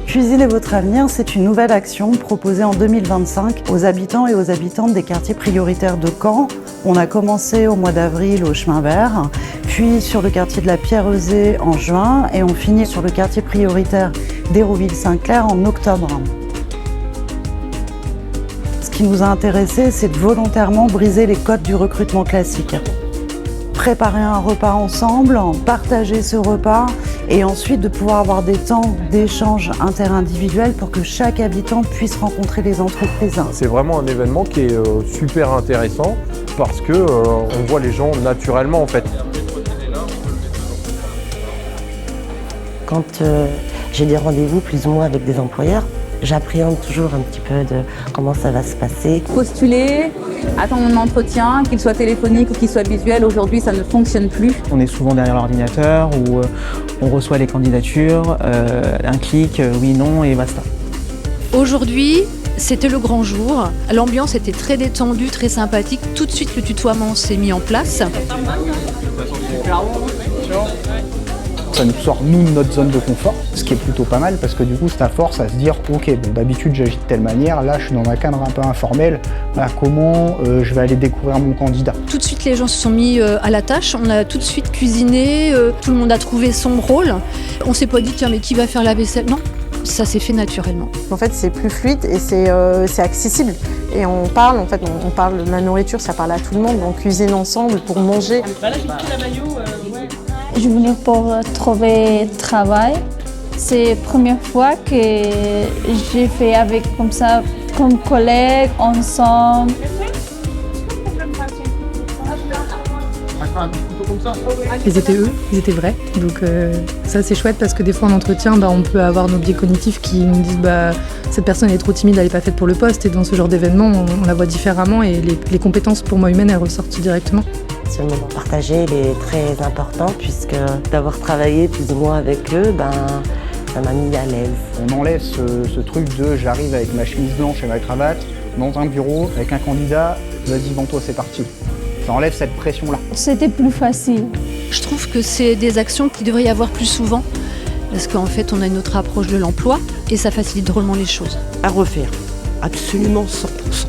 Cuisiner votre avenir, c'est une nouvelle action proposée en 2025 aux habitants et aux habitantes des quartiers prioritaires de Caen. On a commencé au mois d'avril au Chemin Vert, puis sur le quartier de la Pierre-Eusée en juin et on finit sur le quartier prioritaire d'Hérouville-Saint-Clair en octobre. Ce qui nous a intéressé, c'est de volontairement briser les codes du recrutement classique. Préparer un repas ensemble, partager ce repas et ensuite de pouvoir avoir des temps d'échange interindividuels pour que chaque habitant puisse rencontrer les entreprises. C'est vraiment un événement qui est super intéressant parce que on voit les gens naturellement en fait. Quand j'ai des rendez-vous plus ou moins avec des employeurs, j'appréhende toujours un petit peu de comment ça va se passer. Postuler, attendre mon entretien, qu'il soit téléphonique ou qu'il soit visuel, aujourd'hui ça ne fonctionne plus. On est souvent derrière l'ordinateur où on reçoit les candidatures, un clic, oui, non et basta. Aujourd'hui, c'était le grand jour. L'ambiance était très détendue, très sympathique. Tout de suite, le tutoiement s'est mis en place. Ça nous sort, nous, de notre zone de confort, ce qui est plutôt pas mal parce que du coup, ça force à se dire « Ok, bon, d'habitude, j'agis de telle manière, là, je suis dans un cadre un peu informel, voilà, comment je vais aller découvrir mon candidat ?» Tout de suite, les gens se sont mis à la tâche. On a tout de suite cuisiné, tout le monde a trouvé son rôle. On s'est pas dit « Tiens, mais qui va faire la vaisselle ?» Non, ça s'est fait naturellement. En fait, c'est plus fluide et c'est accessible. Et on parle de la nourriture, ça parle à tout le monde. On cuisine ensemble pour manger. Je voulais pour trouver travail. C'est la première fois que j'ai fait avec comme ça, comme collègues, ensemble. Ils étaient eux, ils étaient vrais. Donc ça c'est chouette parce que des fois en entretien, on peut avoir nos biais cognitifs qui nous disent cette personne est trop timide, elle n'est pas faite pour le poste. Et dans ce genre d'événement, on la voit différemment et les compétences pour moi humaines, elles ressortent directement. Ce moment partagé il est très important puisque d'avoir travaillé plus ou moins avec eux, ça m'a mis à l'aise. On enlève ce truc de j'arrive avec ma chemise blanche et ma cravate dans un bureau avec un candidat, vas-y, vends-toi, c'est parti. Ça enlève cette pression-là. C'était plus facile. Je trouve que c'est des actions qu'il devrait y avoir plus souvent parce qu'en fait, on a une autre approche de l'emploi et ça facilite drôlement les choses. À refaire, absolument 100%.